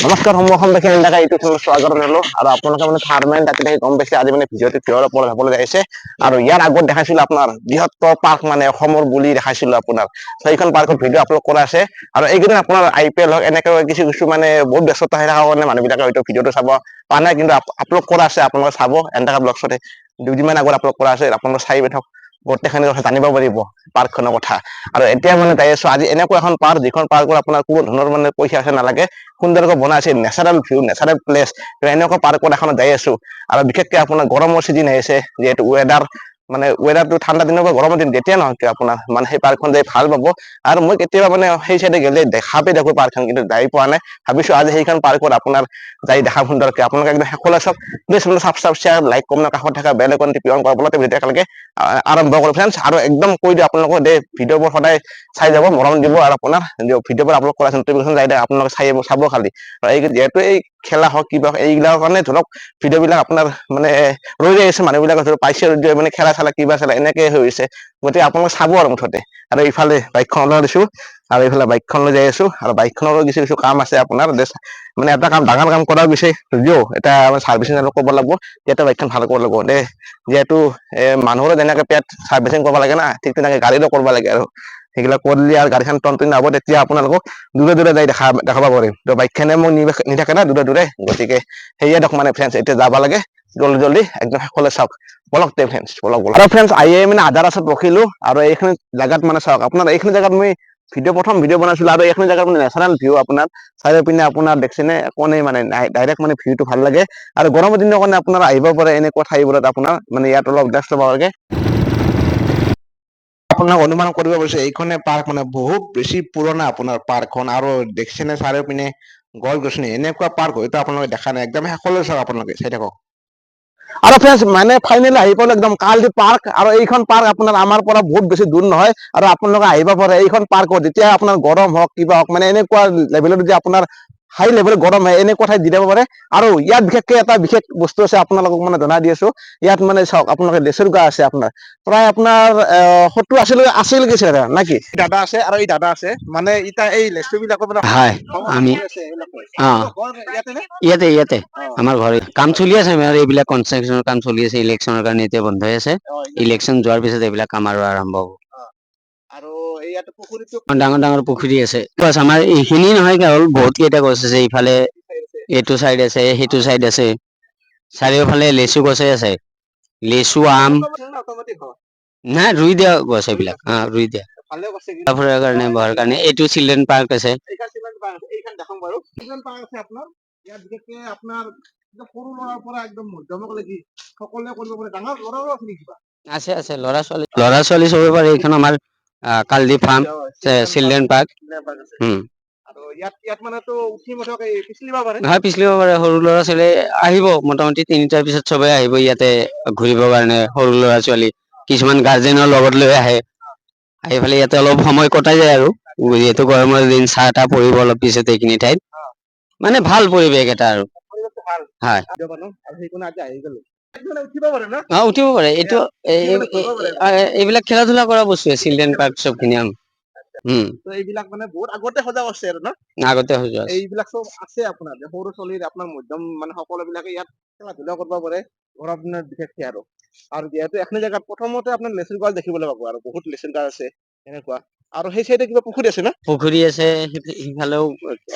নমস্কাৰ সমুখন দেখি এনেকা ইউটিউব চেনেল স্বাগত জনালো আৰু আপোনালোকে মানে ফাৰ্মেন তাতে দেখি গম পাইছে আজি মানে ভিডিঅ'টো কিহৰ ওপৰত হ'বলৈ যাইছে আৰু ইয়াৰ আগত দেখাইছিলো আপোনাৰ বৃহত্তৰ পাৰ্ক মানে অসমৰ বুলি দেখাইছিলো আপোনাৰ সেইখন পাৰ্কত ভিডিঅ' আপলোড কৰা আছে আৰু এইকেইদিন আপোনাৰ IPL হওক এনেকৈ কিছু মানে বহুত ব্যস্ততা হৈ থকা কাৰণে মানুহবিলাকে হয়তো ভিডিঅ'টো চাব পোৱা নাই কিন্তু আপলোড কৰা আছে আপোনালোকে চাব এনেকা ব্লগছতে দুদিনমান আগত আপলোড কৰা আছে আপোনালোকে চাই থাকক গোটেইখিনি কথা জানিব পাৰিব পাৰ্কখনৰ কথা আৰু এতিয়া মানে যাই আছো আজি এনেকুৱা এখন পাৰ্ক যিখন পাৰ্কত আপোনাৰ কোনো ধৰণৰ মানে পইচা আছে নালাগে সুন্দৰকৈ বনাইছে নেচাৰেল ভিউ নেচাৰেল প্লেচ এনেকুৱা পাৰ্কত এখন যাই আছো আৰু বিশেষকৈ আপোনাৰ গৰমৰ চিজন আহিছে যিহেতু ৱেডাৰটো ঠাণ্ডা দিনৰ পৰা গৰমৰ দিন যেতিয়া নহয় কিয় আপোনাৰ মানে সেই পাৰ্কখন যাই ভাল পাব আৰু মই কেতিয়াবা মানে সেই চাইডে গ'লে দেখা পাই থাকো পাৰ্কখন কিন্তু যাই পোৱা নাই ভাবিছো আজি সেইখন পাৰ্কত আপোনাৰ যাই দেখা সুন্দৰকৈ আপোনালোকে একদম শেষলৈ চাওক please subscribe share like comment কাষত থকা বেল আইকন টিপি অন কৰাৰ ফলত ভিডিঅ' একেলগে আৰম্ভ কৰোঁ ফ্ৰেণ্ডছ আৰু একদম কৈ দিওঁ আপোনালোকক দে ভিডিঅ'বোৰ সদায় চাই যাব মৰম দিব আৰু আপোনাৰ ভিডিঅ'বোৰ আপলোড কৰা নটিফিকেশ্যন যাই দে আপোনালোকে চাব খালি আৰু এই যিহেতু এই খেলা হওক কিবা এইবিলাকৰ কাৰণে ধৰক ভিডিঅ' বিলাক আপোনাৰ মানে ৰৈ যাই আছে মানুহবিলাকে ধৰক পাইছে মানে খেলা চালা কিবা চালা এনেকে হৈ গৈছে গতিকে আপোনালোকে চাব আৰু মুঠতে আৰু ইফালে বাইকখন ওলাই দিছো আৰু এইফালে বাইকখন লৈ যাই আছো আৰু বাইকখনৰো কিছু কাম আছে আপোনাৰ মানে এটা কাম ডাঙৰ কাম কৰাৰ বিচাৰি যদিও এটা চাৰ্ভিচিং কৰিব লাগিব ইয়াতে বাইকখন ভাল কৰিব লাগিব দেই যিহেতু মানুহৰো যেনেকে পেট চাৰ্ভিচিং কৰিব লাগে না ঠিক তেনেকে গাড়ীৰো কৰিব লাগে আৰু সেইবিলাক কৰিলে আৰু গাড়ীখন টনটনি হ'ব তেতিয়া আপোনালোকক দূৰে দূৰে যাই দেখাব পাৰিম তো বাইকখনে মোক নিথাকে না দূৰে গতিকে সেয়ে দিয়ক মানে ফ্ৰেণ্ডছ এতিয়া যাব লাগে জল্দি একদম শেষলৈ চাওক বলক তে ফ্ৰেণ্ডছ বলক আৰু ফ্ৰেণ্ডছ আহিয়ে মানে আধা ৰাস্তাত ৰখিলো আৰু এইখিনি জাগাত মানে চাওক আপোনাৰ এইখিনি জাগাত মই প্ৰথম ভিডিঅ' বনাইছিলো আৰু এইখিনি জাগাত মানে নেচাৰেল ভিউ আপোনাৰ চাৰিও পিনে আপোনাৰ দেখছেনে কোনে মানে ডাইৰেক্ট মানে ভিউটো ভাল লাগে আৰু গৰমৰ দিনৰ কাৰণে আপোনাৰ আহিব পাৰে এনেকুৱা ঠাইবোৰত আপোনাৰ মানে ইয়াত অলপ ব্যস্ত পাব লাগে আপোনাক অনুমান কৰিব পাৰিছে এইখনে পাৰ্ক মানে বহুত বেছি পুৰণা আপোনাৰ পাৰ্কখন আৰু দেখিছেনে চাৰিও পিনে গছ গছনি এনেকুৱা পাৰ্ক হয়তো আপোনালোকে দেখা নাই একদম শেষলৈ চাওক আপোনালোকে চাই থাকক আৰু ফ্ৰেণ্ডছ মানে ফাইনেলি আহি পালো একদম কালদি পাৰ্ক আৰু এইখন পাৰ্ক আপোনাৰ আমাৰ পৰা বহুত বেছি দূৰ নহয় আৰু আপোনালোকে আহিব পাৰে এইখন পাৰ্কত যেতিয়া আপোনাৰ গৰম হওক কিবা হওক মানে এনেকুৱা লেভেলত যদি আপোনাৰ হাই লেভেলত গৰম হয় এনেকুৱা ঠাইত দি দিব পাৰে আৰু ইয়াত বিশেষকৈ এটা বিশেষ বস্তু আছে আপোনালোকক মানে জনাই দি আছো ইয়াত মানে চাওক আপোনালোকে লেচুৰ গছ আছে আপোনাৰ প্ৰায় আপোনাৰ 70-80 লৈকে নাকি দাদা আছে আৰু এই দাদা আছে মানে এতিয়া এই লেচু বিলাকৰ মানে হয় আমি ইয়াতে আমাৰ ঘৰে কাম চলি আছে আমাৰ এইবিলাক কনষ্ট্ৰাকশ্যনৰ কাম চলি আছে ইলেকশ্যনৰ কাৰণে এতিয়া বন্ধ হৈ আছে ইলেকশ্যন যোৱাৰ পিছত এইবিলাক কাম আৰু আৰম্ভ হ'ব আৰু ইয়াত পুখুৰীটো ডাঙৰ ডাঙৰ পুখুৰী আছে বাছ আমাৰ এইখিনি নহয় কেৱল বহুত কেইটা গছ আছে ইফালে এইটো চাইড আছে সেইটো চাইড আছে চাৰিওফালে লেচু গছে আছে লেচু আম নাই ৰুই দিয়া গছ এইবিলাক ৰুই দিয়া ফুৰাৰ কাৰণে বহাৰ কাৰণে এইটো চিলড্ৰেন পাৰ্ক আছে ইয়াত বিশেষকে আপোনাৰ সৰু ল'ৰাৰ পৰা একদম মধ্যমলৈকে সকলোৱে কৰিব পাৰে ডাঙৰ ল'ৰাৰো আছে নেকি কিবা আছে ল'ৰা ছোৱালী চবে পাৰে এইখন আমাৰ কালদি ফাৰ্ম চিলড্ৰেন পাৰ্ক আৰু ইয়াত মানেতো উঠি পিছলিব পাৰে হয় পিছলিব পাৰে সৰু ল'ৰা ছোৱালী আহিব মোটামুটি 3টাৰ পিছত চবে আহিব ইয়াতে ঘূৰিবৰ কাৰণে সৰু ল'ৰা ছোৱালী কিছুমান গাৰ্জেনৰ লগত লৈ আহে আহি পেলাই ইয়াতে অলপ সময় কটাই যায় আৰু যিহেতু গৰমৰ দিন চাহ তাহ পৰিব অলপ পিছত এইখিনি ঠাইত মানে ভাল পৰিৱেশ এটা আৰু হয় উঠিব পাৰে এইটো এইবিলাক খেলা ধূলা কৰা বস্তু চিলড্ৰেন পাৰ্ক চবখিনি এইবিলাক মানে বহুত আগতে সজা আছে আৰু ন আগতে সজোৱা আছে এইবিলাক চব আছে আপোনাৰ সৰু ছোৱালীৰ আপোনাৰ মধ্যম মানে সকলোবিলাকে ইয়াত খেলা ধূলা কৰিব পাৰে গৰম দিনত বিশেষকে আৰু যিহেতু এখিনি জেগাত প্ৰথমতে আপোনাৰ লেচুৰ গছ দেখিবলৈ পাব আৰু বহুত লেচুৰ গছ আছে এনেকুৱা আৰু সেই চাইডে কিবা পুখুৰী আছে না পুখুৰী আছে সিফালেও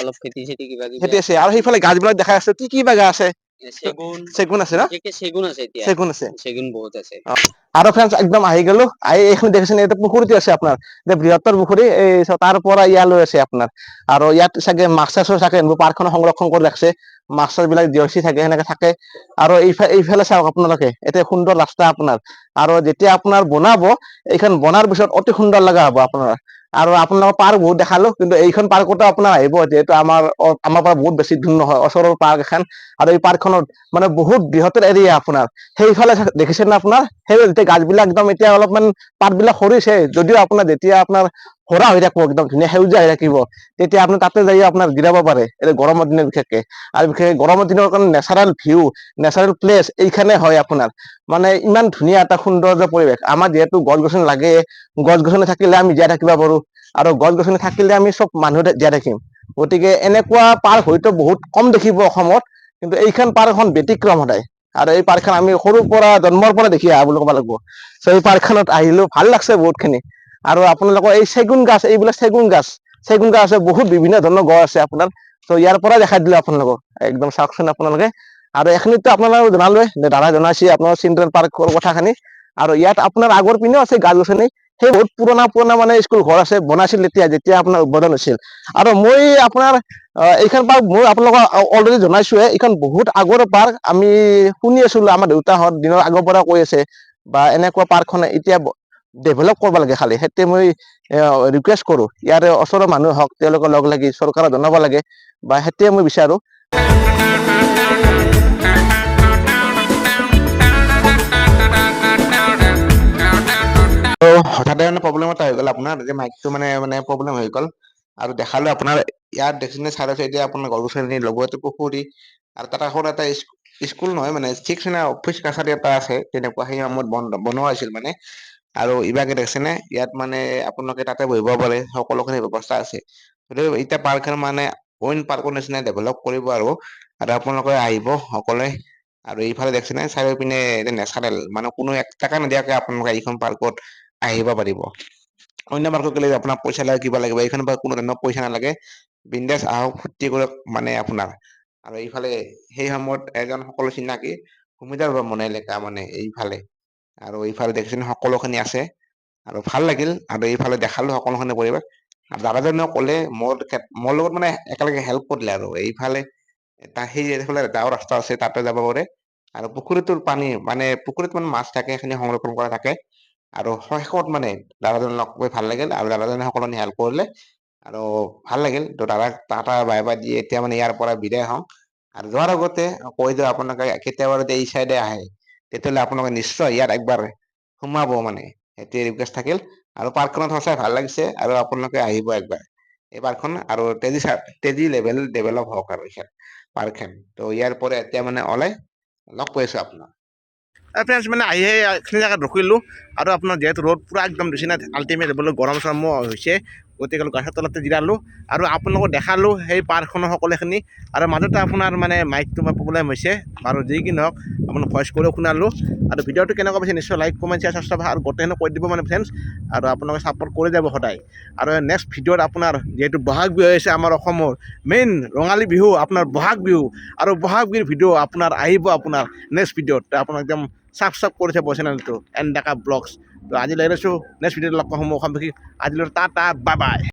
অলপ খেতি চেতি কিবা কিবি আছে আৰু সেইফালে গাছবিলাক দেখাই আছে কি বাগা আছে চেগুন আছে না চেগুন আছে এতিয়া চেগুন আছে চেগুন বহুত আছে আৰু ফ্ৰেণ্ডছ একদম আহি গলো এইখিনি দেখিছেনে এইটো পুখুৰীটো আছে আপোনাৰ বৃহত্তৰ পুখুৰী এই তাৰ পৰা ইয়ালৈ আছে আপোনাৰ আৰু ইয়াত চাগে মাছ চাছৰ চাগে পাৰ্কখন সংৰক্ষণ কৰি ৰাখছে মাছ চাছ বিলাক জীয়চি থাকে সেনেকে থাকে আৰু এইফালে চাওক আপোনালোকে এতিয়া সুন্দৰ ৰাস্তা আপোনাৰ আৰু যেতিয়া আপোনাৰ বনাব এইখন বনাৰ পিছত অতি সুন্দৰ লগা হ'ব আপোনাৰ আৰু আপোনালোকৰ পাৰ্ক বহুত দেখালো কিন্তু এইখন পাৰ্কতো আপোনাৰ আহিব যিহেতু আমাৰ পৰা বহুত বেছি দূৰ নহয় ওচৰৰ পাৰ্ক এখন আৰু এই পাৰ্কখনত মানে বহুত বৃহত্তৰ এৰিয়া আপোনাৰ সেইফালে দেখিছে নে আপোনাৰ সেই গাছবিলাক একদম এতিয়া অলপমান পাতবিলাক সৰিছে যদিও আপোনাৰ যেতিয়া আপোনাৰ সৰা হৈ থাকিব একদম ধুনীয়া সেউজীয়া হৈ থাকিব তেতিয়া আপুনি তাতে যাই আপোনাৰ জিৰাব পাৰে এই গৰমৰ দিনত বিশেষকে আৰু বিশেষকে গৰমৰ দিনৰ কাৰণে নেচাৰেল ভিউ নেচাৰেল প্লেচ এইখানে হয় আপোনাৰ মানে ইমান ধুনীয়া এটা সৌন্দৰ্য পৰিৱেশ আমাৰ যিহেতু গছ গছনি লাগে গছ গছনি থাকিলে আমি জীয়াই থাকিব পাৰো আৰু গছ গছনি থাকিলে আমি চব মানুহ জীয়াই থাকিম গতিকে এনেকুৱা পাৰ্ক হয়তো বহুত কম দেখিব অসমত, কিন্তু এইখন পাৰ্ক এখন ব্যতিক্ৰম সদায়। আৰু এই পাৰ্কখন আমি সৰুৰ পৰা জন্মৰ পৰা দেখি আহা বুলি ক'ব লাগিব। চ' এই পাৰ্কখনত আহিলো ভাল লাগছে বহুতখিনি। আৰু আপোনালোকৰ এই চেগুন গাছ, এইবিলাক চেগুন গাছ আছে, বহুত বিভিন্ন ধৰণৰ গছ আছে আপোনাৰ। চ' ইয়াৰ পৰা দেখাই দিলো আপোনালোকক, একদম চাওকচোন আপোনালোকে। আৰু এখিনিতো আপোনালোকক জনালোৱে, দাদা জনাইছে আপোনাৰ চিলড্ৰেন পাৰ্কৰ কথাখিনি। আৰু ইয়াত আপোনাৰ আগৰ পিনেও আছে গাছ গছনি, সেই বহুত পুৰণা মানে স্কুল ঘৰ আছে, বনাইছিল যেতিয়া আপোনাৰ উদ্বোধন হৈছিল। আৰু মই আপোনাৰ এইখন পাৰ্ক মই আপোনালোকক অলৰেডি জনাইছোৱে, এইখন বহুত আগৰ পাৰ্ক। আমি শুনি আছিলো, আমাৰ দেউতাহঁত দিনৰ আগৰ পৰা কৈ আছে, বা এনেকুৱা পাৰ্কখনে এতিয়া ডেভেলপ কৰিব লাগে খালি। সেইটোৱে মই ৰিকুৱেষ্ট কৰো, ইয়াৰে ওচৰৰ মানুহ হওক, তেওঁলোকে লগ লাগি চৰকাৰক জনাব লাগে, বা সেইটোৱে মই বিচাৰো। হঠাতে মানে প্ৰব্লেম এটা হৈ গ'ল আপোনাৰ, যে মাইকটো মানে প্ৰব্লেম হৈ গ'ল। আৰু দেখালো আপোনাৰ ইয়াত দেখিছেনে চাইডে চাইডে আপোনাৰ গছ গছনি, লগতে পুখুৰী, আৰু তাত এখন এটা স্কুল নহয় মানে ঠিক অফিচ কাছাৰী এটা আছে, তেনেকুৱা সেই সময়ত বনোৱা হৈছিল মানে। আৰু ইভাগে দেখিছেনে, ইয়াত মানে আপোনালোকে তাতে বহিব পাৰে, সকলোখিনি ব্যৱস্থা আছে। এতিয়া পাৰ্কখন মানে অইন পাৰ্কৰ নিচিনা ডেভেলপ কৰিব আৰু আপোনালোকে আহিব সকলোৱে। আৰু এইফালে দেখিছেনে চাৰিও পিনে নেচাৰেল, মানে কোনো 1 টকা নিদিয়াকে আপোনালোকে এইখন পাৰ্কত আহিব পাৰিব। অন্য পাৰ্কত গ'লে আপোনাক পইচা লাগে, কিবা লাগিব, এইখন পাৰ্কত কোনো ধৰণৰ পইচা নালাগে। বিন্দাছ আহক, ফূৰ্তি কৰক মানে আপোনাৰ। আৰু এইফালে সেই সময়ত এজন সকলো চিনাকি ভূমিধৰ বৰ্মনে লিখা মানে এইফালে। আৰু এইফালে দেখিছেনে সকলোখিনি আছে, আৰু ভাল লাগিল। আৰু এইফালে দেখালো সকলোখিনি পৰিৱেশ। আৰু দাদাজনেও ক'লে মোৰ লগত মানে একেলগে হেল্প কৰিলে। আৰু এইফালে সেইফালে ডাঙৰ ৰাস্তা আছে, তাতে যাব পাৰে। আৰু পুখুৰীটোৰ পানী মানে পুখুৰীত মানে মাছ থাকে, সেইখিনি সংৰক্ষণ কৰা থাকে। আৰু শেষত মানে দাদাজনক লগ পাই ভাল লাগিল, আৰু দাদাজনে সকলোখিনি হেল্প কৰিলে। আৰু ভাল লাগিল, ত' দাদাক টাটা বাই বাই দি এতিয়া মানে ইয়াৰ পৰা বিদায় হওঁ। আৰু যোৱাৰ আগতে কৈ দিওঁ, আপোনালোকে কেতিয়াবা যদি এই চাইডে আহে, তেতিয়াহ'লে আপোনালোকে নিশ্চয় ইয়াত একবাৰ সোমাব মানে, সেইটোৱে ৰিকুৱেষ্ট থাকিল। আৰু পাৰ্কখনত সঁচাই ভাল লাগিছে, আৰু আপোনালোকে আহিব একবাৰ এই পাৰ্কখন। আৰু তেজি লেভেল ডেভেলপ হওক আৰু পাৰ্কখন। ত' ইয়াৰ পৰা এতিয়া মানে ওলাই লগ পাইছো আপোনাক। ফ্ৰেণ্ডছ মানে আহি এইখিনি জেগাত ৰখিলোঁ। আৰু আপোনাৰ যিহেতু ৰ'দ পুৰা একদম দিছে না, আল্টিমেট হ'বলৈ গৰম চৰমো হৈছে, গতিকে গছৰ তলতে জিৰালোঁ। আৰু আপোনালোকক দেখালোঁ সেই পাৰ্কখনৰ সকলোখিনি। আৰু মাজতে আপোনাৰ মানে মাইকটো প্ৰব্লেম হৈছে, বাৰু যি কি নহওক আপোনাক ভইচ কৰিও শুনালোঁ। আৰু ভিডিঅ'টো কেনেকুৱা পাইছে নিশ্চয় লাইক, কমেণ্ট, শ্বেয়াৰ, ছাবস্ক্ৰাইব আৰু গোটেইখিনি কৈ দিব মানে ফ্ৰেণ্ডছ। আৰু আপোনালোকে ছাপোৰ্ট কৰি যাব সদায়। আৰু নেক্সট ভিডিঅ'ত আপোনাৰ যিহেতু বহাগ বিহু আহিছে, আমাৰ অসমৰ মেইন ৰঙালী বিহু আপোনাৰ বহাগ বিহু। আৰু বহাগ বিহুৰ ভিডিঅ' আপোনাৰ আহিব আপোনাৰ নেক্সট ভিডিঅ'ত। আপোনাক একদম ছাবস্ক্ৰাইব কৰি থব চেনেলটো, এন ডেকা ব্লগছ। তো আজিলৈ এৰিছোঁ, নেক্সট ভিডিঅ'ত লগ পাম অসমবাসী। আজিলৈ টাটা, বাই বাই।